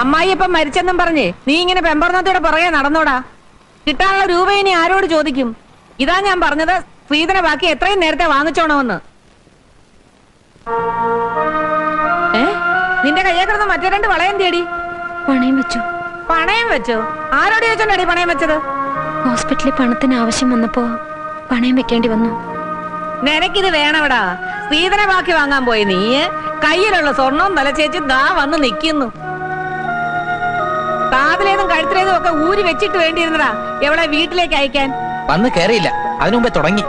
അമ്മായി ഇപ്പം മരിച്ചെന്നും പറഞ്ഞേ നീ ഇങ്ങനെ പെമ്പർന്നത്തോടെ പുറകെ നടന്നോടാ. കിട്ടാനുള്ള രൂപ ഇനി ആരോട് ചോദിക്കും? ഇതാ ഞാൻ പറഞ്ഞത്, ശ്രീധന ബാക്കി എത്രയും നേരത്തെ വാങ്ങിച്ചോണമെന്ന്. നിന്റെ കയ്യെ കിടന്ന് മറ്റേ 2 വളയം തേടി പണയം വെച്ചു. പണയം വെച്ചോ? ആരോട് ചോദിച്ചോണ്ടാടി പണയം വെച്ചത്? ഹോസ്പിറ്റലിൽ പണത്തിന് ആവശ്യം വന്നപ്പോ പണയം വെക്കേണ്ടി വന്നു. നിനക്കിത് വേണവിടാ. ശ്രീധന ബാക്കി വാങ്ങാൻ പോയി നീ കയ്യിലുള്ള സ്വർണവും തലച്ചേച്ച് ദാ വന്ന് നിക്കുന്നു. കാതിലേതും കഴുത്തിലേതും ഒക്കെ ഊരി വെച്ചിട്ട് വേണ്ടിയിരുന്നടാ എവിടെ വീട്ടിലേക്ക് അയക്കാൻ. വന്ന് കയറിയില്ല, അതിനു മുമ്പേ തുടങ്ങി.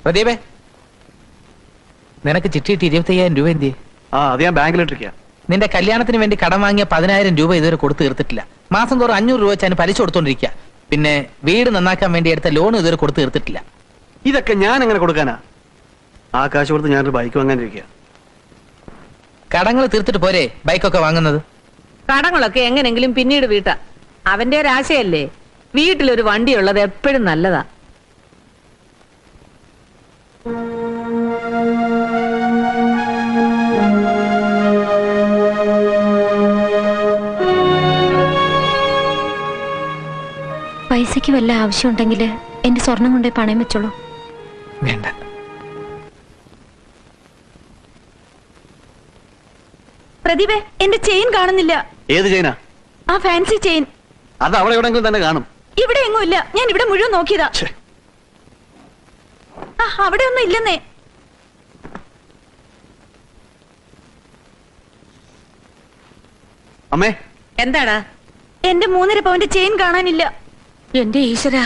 പ്രദീപേ, നിനക്ക് ചിട്ടിയിട്ട് 25,000 രൂപ എന്തിയെ? അത് ഞാൻ ബാങ്കിലിട്ടിരിക്കുക. നിന്റെ കല്യാണത്തിന് വേണ്ടി കടം വാങ്ങിയ 10,000 രൂപ ഇതുവരെ കൊടുത്തു തീർത്തിട്ടില്ല. മാസം തോറും 500 രൂപ വെച്ചാൽ പലിശ കൊടുത്തോണ്ടിരിക്കുക. പിന്നെ വീട് നന്നാക്കാൻ വേണ്ടി എടുത്ത ലോൺ ഇതുവരെ കൊടുത്തു തീർത്തിട്ടില്ല. ഇതൊക്കെ ഞാൻ എങ്ങനെ കൊടുക്കാനാ? ആ കാശ് കൊടുത്ത് ഞാനൊരു ബൈക്ക് വാങ്ങാനിരിക്കുക. കടങ്ങൾ തീർത്തിട്ട് പോരെ ബൈക്കൊക്കെ വാങ്ങുന്നത്? കടങ്ങളൊക്കെ എങ്ങനെങ്കിലും പിന്നീട് വീട്ടാ. അവന്റെ ഒരാശയല്ലേ. വീട്ടിലൊരു വണ്ടിയുള്ളത് എപ്പോഴും നല്ലതാ. പൈസക്ക് വല്ല ആവശ്യമുണ്ടെങ്കിൽ എന്റെ സ്വർണം കൊണ്ടേ പണയം വെച്ചോളൂ. വേണ്ട. പ്രദീപേ, എന്റെ ചെയിൻ കാണുന്നില്ല. ഏത് ചെയിനാ? ആ ഫാൻസി ചെയിൻ. അത് അവിടെ എവിടെയെങ്കിലും തന്നെ കാണും. ഇവിടെ എങ്ങും ഇല്ല. ഞാൻ ഇവിടെ മുഴുവൻ നോക്കിയതാ. അവിടെ ഒന്നും ഇല്ലെന്നേ. അമ്മേ, എന്താടാ? എന്റെ 3.5 പവന്റെ ചെയിൻ കാണാനില്ല. എന്റെ ഈശ്വര,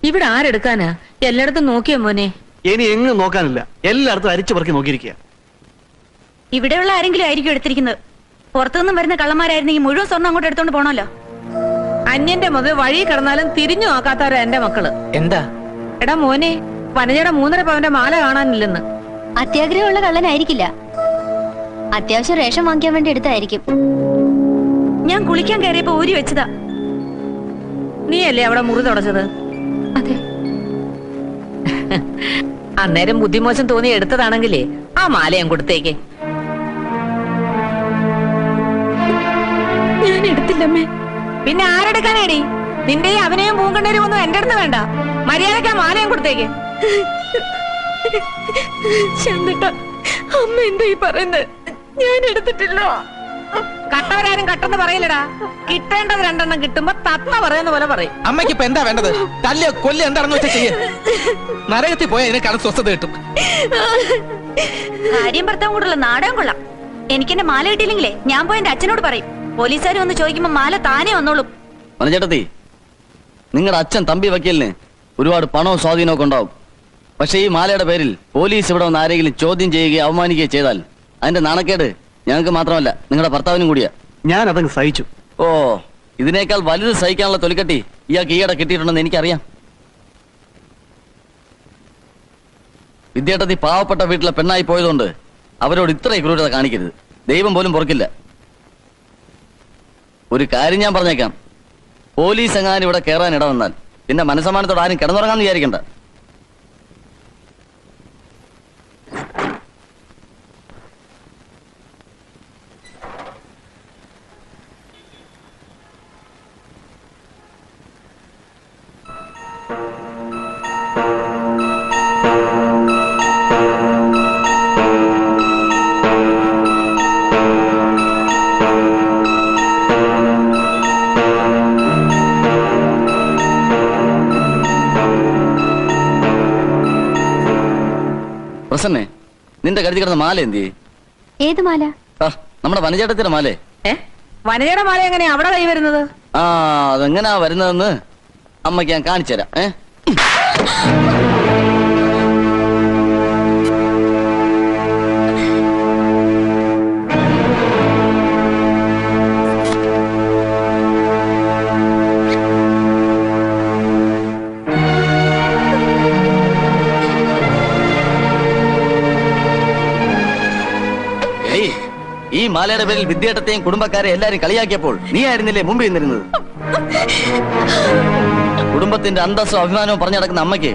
ഇവിടെ ആരെടുക്കാനാ? എല്ലായിടത്തും നോക്കിയോ മോനെ? ഇനി എങ്ങും നോക്കാനില്ല. എല്ലായിടത്തും അരിച്ചു പറക്കി നോക്കിയിരിക്കുക. ഇവിടെയുള്ള ആരെങ്കിലും ആയിരിക്കും എടുത്തിരിക്കുന്നത്. പുറത്തുനിന്നും വരുന്ന കള്ളന്മാരായിരുന്നെങ്കിൽ മുഴുവൻ സ്വർണ്ണം അങ്ങോട്ട് എടുത്തോണ്ട് പോണല്ലോ. അന്യന്റെ മുതൽ വഴി കിടന്നാലും തിരിഞ്ഞു നോക്കാത്തവരാ എന്റെ മക്കള്. എന്താ? എടാ മോനെ, വനജയുടെ 3.5 പവന്റെ മാല കാണാനില്ലെന്ന്. അത്യാഗ്രഹമുള്ള കള്ളനായിരിക്കില്ല. അത്യാവശ്യം റേഷൻ വാങ്ങിക്കാൻ വേണ്ടി എടുത്തായിരിക്കും. ഞാൻ കുളിക്കാൻ കയറിയപ്പോ ഊരി വെച്ചതാ. നീയല്ലേ അവിടെ മുറി തുടച്ചത്? അതെ. അന്നേരം ബുദ്ധിമോശം തോന്നി എടുത്തതാണെങ്കിലേ ആ മാലയും കൊടുത്തേക്ക്. ഞാൻ എടുത്തില്ലമ്മേ. പിന്നെ ആരെടുക്കാനേടി? നിന്റെയും അവനെയും പൂങ്കണ്ണേരും ഒന്നും എന്റെ അടുത്ത് വേണ്ട. മര്യാദക്ക് ആ മാലയും കൊടുത്തേക്ക്. അമ്മ എന്താ ഈ പറയുന്നത്? ഞാൻ എടുത്തിട്ടില്ല. കട്ടവരാരും കട്ടെന്ന് പറയില്ലടാ. കിട്ടേണ്ടത് 2 എണ്ണം കിട്ടുമ്പോ തത്ത പറയുന്ന പോലെ പറയും. അമ്മയ്ക്ക് ഇപ്പൊ എന്താ വേണ്ടത്? തല്ലിയോ കൊല്ലം എന്താണെന്ന് വെച്ചാൽ ചെയ്യ. നരകത്തിൽ പോയാൽ ഇതിനെക്കാളും സ്വസ്ഥത കിട്ടും. ഭാര്യയും ഭർത്താവും കൂടുള്ള നാടകം കൊള്ളാം. എനിക്ക് എന്റെ മാല കിട്ടിയില്ലെങ്കിലേ ഞാൻ പോയി എന്റെ അച്ഛനോട് പറയും. പോലീസുകാർ വന്ന് ചോദിക്കുമ്പോ മാല താനേ വന്നോളും. മനചേട്ടത്തി, നിങ്ങളുടെ അച്ഛൻ തമ്പി വക്കീലിന് ഒരുപാട് പണവും സ്വാധീനവും ഒക്കെ ഉണ്ടാവും. പക്ഷെ ഈ മാലയുടെ പേരിൽ പോലീസ് ഇവിടെ വന്ന് ആരെങ്കിലും ചോദ്യം ചെയ്യുകയോ അവമാനിക്കുകയോ ചെയ്താൽ അതിന്റെ നാണക്കേട് ഞങ്ങൾക്ക് മാത്രമല്ല നിങ്ങളുടെ ഭർത്താവിനും കൂടിയാ. ഞാൻ അതങ്ങ് സഹിച്ചു. ഓ, ഇതിനേക്കാൾ വലുത് സഹിക്കാനുള്ള തൊലിക്കട്ടി ഇയാൾക്ക് ഈയിടെ കിട്ടിയിട്ടുണ്ടെന്ന് എനിക്കറിയാം. വിദ്യാർത്ഥി പാവപ്പെട്ട വീട്ടിലെ പെണ്ണായി പോയതുകൊണ്ട് അവരോട് ഇത്രയും ക്രൂരത കാണിക്കരുത്. ദൈവം പോലും പൊറുക്കില്ല. ഒരു കാര്യം ഞാൻ പറഞ്ഞേക്കാം, പോലീസ് എങ്ങാനും ഇവിടെ കയറാൻ ഇട വന്നാൽ പിന്നെ മനസ്സമാനത്തോട് ആരും കിടന്നുറങ്ങാന്ന് വിചാരിക്കണ്ട. പ്രസന്നെ, നിന്റെ കരുതി കിടന്ന മാല എന്തി? ഏത് മാല? നമ്മുടെ വനചേട്ടത്തിന്റെ മാലേ. വനജയുടെ മാല എങ്ങനെയാ അവിടെ കൈ വരുന്നത്? അതെങ്ങനാ വരുന്നതെന്ന് അമ്മയ്ക്ക് ഞാൻ കാണിച്ചു തരാം. ഈ മാലയുടെ പേരിൽ വിദ്യാർത്ഥത്തെയും കുടുംബക്കാരെ എല്ലാരും കളിയാക്കിയപ്പോൾ നീ ആയിരുന്നില്ലേ മുമ്പിൽ നിന്നിരുന്നത്? കുടുംബത്തിന്റെ അന്തസ്സും അഭിമാനവും പറഞ്ഞു നടക്കുന്ന അമ്മയ്ക്ക്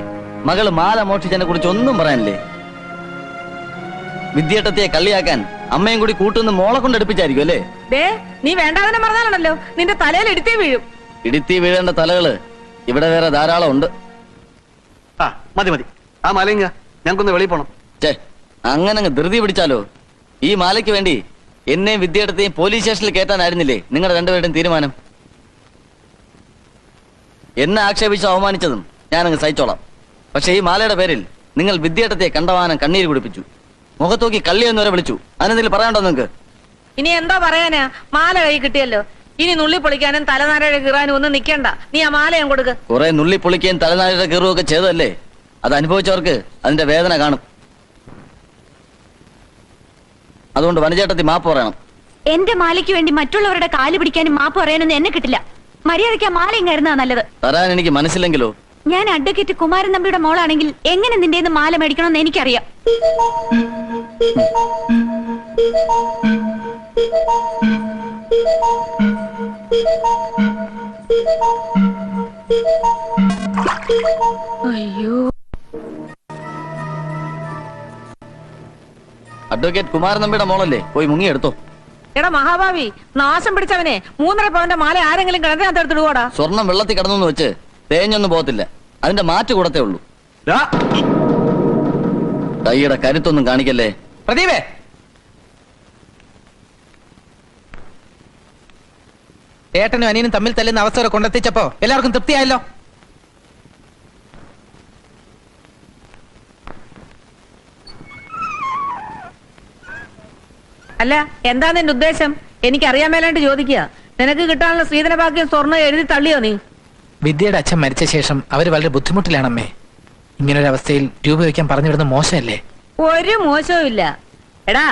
മകള് മാല മോഷ്ടിച്ചതിനെ കുറിച്ച് ഒന്നും പറയാനില്ലേ? വിദ്യേട്ടത്തെ കളിയാക്കാൻ അമ്മയും കൂടി കൂട്ടുന്ന മോളെ കൊണ്ട് എടുപ്പിച്ചായിരിക്കും അല്ലേ? നീ വേണ്ടാതെ പറഞ്ഞാലുണ്ടല്ലോ നിന്റെ തലയിൽ ഇടുത്തി വീഴും. ഇടുത്തി വീഴേണ്ട തലകള് ഇവിടെ വേറെ ധാരാളം ഉണ്ട്. ആ മതി മതി, ആ മാലയിങ്ങ, ഞങ്ങൾക്കൊന്ന് വെളിയിൽ പോണം. ചേ, അങ്ങനെ ധൃതി പിടിച്ചാലോ? ഈ മാലയ്ക്ക് വേണ്ടി എന്നെയും വിദ്യേട്ടത്തെയും പോലീസ് സ്റ്റേഷനിൽ കയറ്റാനായിരുന്നില്ലേ നിങ്ങളുടെ രണ്ടുപേരുടെയും തീരുമാനം? എന്നെ ആക്ഷേപിച്ച് അവമാനിച്ചതും ഞാനങ്ങ് സഹിച്ചോളാം. പക്ഷെ ഈ മാലയുടെ പേരിൽ നിങ്ങൾ വിദ്യേട്ടത്തെ കണ്ടവാനം കണ്ണീര് കുടിപ്പിച്ചു, മുഖത്തോക്കി കള്ളിയെന്നുവരെ വിളിച്ചു. അതിനെന്തെങ്കിലും പറയാണ്ടോ നിങ്ങൾക്ക്? ഇനി എന്തോ പറയാനാ? മാല കൈ കിട്ടിയല്ലോ, ഇനി നുള്ളി പൊളിക്കാനും തലനാരയുടെ കീറാനും ഒന്നും നിക്കണ്ട. നീ ആ മാല ഞാൻ കൊടുക്ക്. കുറെ നുള്ളി പൊളിക്കുകയും തലനാരിയുടെ കീറുകയും ഒക്കെ ചെയ്തതല്ലേ? അത് അനുഭവിച്ചവർക്ക് അതിന്റെ വേദന കാണും. അതുകൊണ്ട് വനചേട്ടത്തി മാപ്പ് പറയണം. എന്റെ മാലയ്ക്ക് വേണ്ടി മറ്റുള്ളവരുടെ കാല് പിടിക്കാനും മാപ്പ് പറയാനൊന്നും എന്നെ കിട്ടില്ല. മര്യാദയ്ക്ക് ആ മാല ഇങ്ങായിരുന്നാ നല്ലത്. തരാൻ എനിക്ക് മനസ്സില്ലെങ്കിലോ? ഞാൻ അഡ്വക്കേറ്റ് കുമാരൻ നമ്പിയുടെ മോളാണെങ്കിൽ എങ്ങനെ നിന്റെ മാല മേടിക്കണമെന്ന് എനിക്കറിയാം. അയ്യോ, അഡ്വക്കേറ്റ് കുമാരൻ നമ്പിയുടെ മോളല്ലേ, പോയി മുങ്ങിയെടുത്തോ. എടാ മഹാഭാവി, നാശം പിടിച്ചവനെ 3.5 പവന്റെ മാല ആരെങ്കിലും കിണറ്റിനകത്ത് എടുത്തിടുവോടാ? സ്വർണം വെള്ളത്തിൽ കിടന്നു വെച്ച് തേഞ്ഞൊന്നും പോകത്തില്ല, അതിന്റെ മാറ്റ് കൂടത്തേ ഉള്ളൂ. കൈയുടെ കരുത്തൊന്നും കാണിക്കല്ലേ. പ്രദീപേ, ഏട്ടനും അനിയനും തമ്മിൽ തല്ലുന്ന അവസ്ഥ വരെ കൊണ്ടെത്തിച്ചപ്പോ എല്ലാവർക്കും തൃപ്തിയായല്ലോ. അല്ല, എന്താ നിന്റെ ഉദ്ദേശം? എനിക്കറിയാൻ മേലാണ്ട് ചോദിക്കുക. നിനക്ക് കിട്ടാനുള്ള സ്ത്രീധന ഭാഗ്യം സ്വർണ്ണം എഴുതി തള്ളിയോ നീ? വിദ്യയുടെ അച്ഛൻ മരിച്ച ശേഷം അവര് വളരെ ബുദ്ധിമുട്ടിലാണമ്മേ. ഇങ്ങനൊരവസ്ഥയിൽ രൂപ വയ്ക്കാൻ പറഞ്ഞു വിടുന്ന മോശമല്ലേ? ഒരു മോശവും ഇല്ല. എടാ,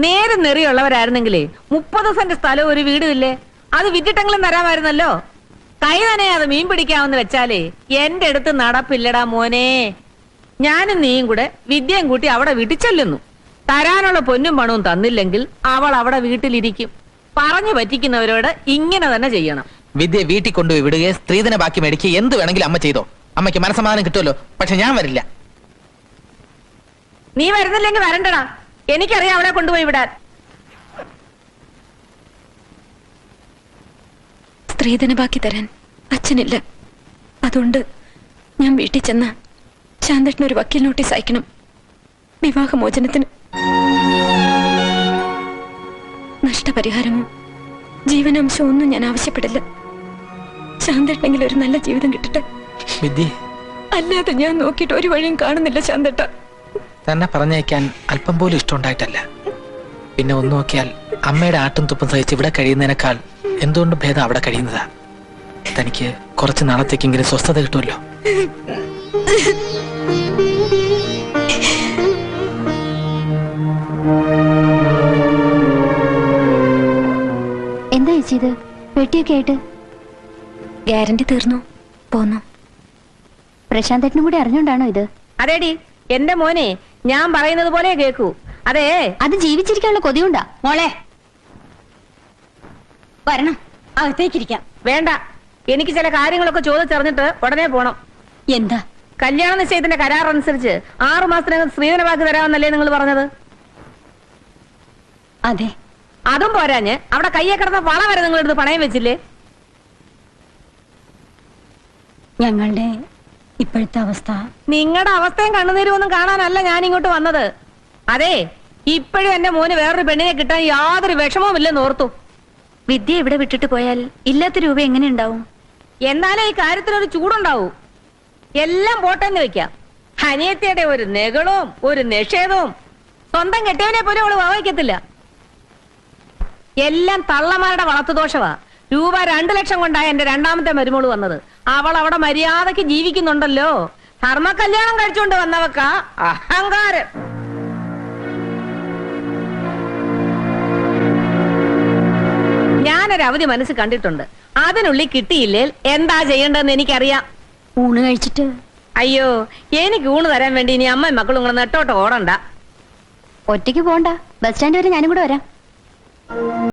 നേരം നെറിയുള്ളവരായിരുന്നെങ്കിലേ 30 സെന്റ് സ്ഥലവും ഒരു വീടും ഇല്ലേ? അത് വിറ്റിട്ടെങ്കിലും തരാമായിരുന്നല്ലോ. കൈ തന്നെ അത് മീൻ പിടിക്കാമെന്ന് വെച്ചാലേ എന്റെ അടുത്ത് നടപ്പില്ലടാ മോനെ. ഞാനും നീയും കൂടെ വിദ്യയും കൂട്ടി അവിടെ വിട്ടിച്ചെല്ലുന്നു. തരാനുള്ള പൊന്നും പണവും തന്നില്ലെങ്കിൽ അവൾ അവിടെ വീട്ടിലിരിക്കും. പറഞ്ഞു പറ്റിക്കുന്നവരോട് ഇങ്ങനെ തന്നെ ചെയ്യണം. വിദ്യ വീട്ടിൽ കൊണ്ടുപോയി വിടുകയെ സ്ത്രീധന ബാക്കി മേടിക്കുക എന്ത് വേണമെങ്കിലും അമ്മ ചെയ്തോ. അമ്മയ്ക്ക് മനസ്സമാധാനം കിട്ടുമല്ലോ. പക്ഷെ ഞാൻ വരില്ല. നീ വരുന്നില്ലെങ്കിൽ വരണ്ടടാ, എനിക്കറിയാം അവിടെ കൊണ്ടുപോയി വിടാൻ. സ്ത്രീധന ബാക്കി തരാൻ അച്ഛനില്ല. അതുകൊണ്ട് ഞാൻ വീട്ടിൽ ചെന്ന് ശാന്തട്ടിന് ഒരു വക്കീൽ നോട്ടീസ് അയക്കണം, വിവാഹമോചനത്തിന്. നഷ്ടപരിഹാരമോ ജീവനാംശമോ ഒന്നും ഞാൻ ആവശ്യപ്പെടില്ല. ശാന്തട്ടെങ്കിൽ ഒരു നല്ല ജീവിതം കിട്ടട്ടെ. അല്ലാതെ ഞാൻ നോക്കിയിട്ട് ഒരു വഴിയും കാണുന്നില്ല ശാന്തട്ട. തന്നെ പറഞ്ഞയക്കാൻ അല്പം പോലും ഇഷ്ടമുണ്ടായിട്ടല്ല. പിന്നെ ഒന്ന് നോക്കിയാൽ അമ്മയുടെ ആട്ടും തുപ്പും സഹിച്ച് ഇവിടെ കഴിയുന്നതിനേക്കാൾ എന്തുകൊണ്ടും ഭേദം അവിടെ കഴിയുന്നതാ. തനിക്ക് കുറച്ച് നാളത്തേക്കെങ്കിലും സ്വസ്ഥത കിട്ടുമല്ലോ. എന്താ ചെയ്ത് പെട്ടിയൊക്കെ ആയിട്ട്? ഗ്യാരണ്ടി തീർന്നു പോന്നു. പ്രശാന്തേട്ടനും കൂടി അറിഞ്ഞോണ്ടാണോ ഇത്? അതേടി, എന്റെ മോനെ ഞാൻ പറയുന്നത് പോലെ കേക്കൂ. അതെ, അത് ജീവിച്ചിരിക്കാനുള്ള കൊതിയുണ്ടാ മോളെ? വരണം, അകത്തേക്കിരിക്കാം. വേണ്ട, എനിക്ക് ചില കാര്യങ്ങളൊക്കെ ചോദിച്ചറിഞ്ഞിട്ട് ഉടനെ പോണം. എന്താ? കല്യാണ നിശ്ചയത്തിന്റെ കരാർ അനുസരിച്ച് 6 മാസത്തിനകം സ്ത്രീധന ബാക്കി തരാമെന്നല്ലേ നിങ്ങൾ പറഞ്ഞത്? അതെ. അതും പോരാഞ്ഞ് അവിടെ കയ്യെ കിടന്ന വള വരെ നിങ്ങളെടുത്ത് പണയം വെച്ചില്ലേ? ഞങ്ങളുടെ ഇപ്പോഴത്തെ അവസ്ഥ. നിങ്ങളുടെ അവസ്ഥയും കണ്ണുനീരും ഒന്നും കാണാനല്ല ഞാൻ ഇങ്ങോട്ട് വന്നത്. അതെ, ഇപ്പോഴും എന്റെ മോന് വേറൊരു പെണ്ണിനെ കിട്ടാൻ യാതൊരു വിഷമവും ഇല്ലെന്ന് ഓർത്തു. വിദ്യ ഇവിടെ വിട്ടിട്ട് പോയാൽ ഇല്ലാത്ത രൂപ എങ്ങനെ ഉണ്ടാവും? എന്നാലേ ഈ കാര്യത്തിനൊരു ചൂടുണ്ടാവൂ. എല്ലാം പോട്ടെന്ന് വെക്കാം. അനിയത്തിയുടെ ഒരു നെകളവും ഒരു നിഷേധവും സ്വന്തം കെട്ടിയവനെ പോലും അവള് വഹിക്കത്തില്ല. എല്ലാം തള്ളമാരുടെ വളർത്തുദോഷവാ. രൂപ 2 ലക്ഷം കൊണ്ടായ എന്റെ രണ്ടാമത്തെ മരുമോള് വന്നത്. അവൾ അവിടെ മര്യാദക്ക് ജീവിക്കുന്നുണ്ടല്ലോ. ധർമ്മ കല്യാണം കഴിച്ചുകൊണ്ട് വന്നവക്ക അഹങ്കാരം. ഞാനൊരു അവധി മനസ്സ് കണ്ടിട്ടുണ്ട്. അതിനുള്ളിൽ കിട്ടിയില്ലേ എന്താ ചെയ്യേണ്ടതെന്ന് എനിക്കറിയാം. ഊണ് കഴിച്ചിട്ട്? അയ്യോ, എനിക്ക് ഊണ് തരാൻ വേണ്ടി ഇനി അമ്മയും മക്കളും കൂടെ നെട്ടോട്ട് ഓടണ്ട. ഒറ്റയ്ക്ക് പോണ്ട, ബസ് സ്റ്റാൻഡ് വരെ ഞാനും കൂടെ വരാം.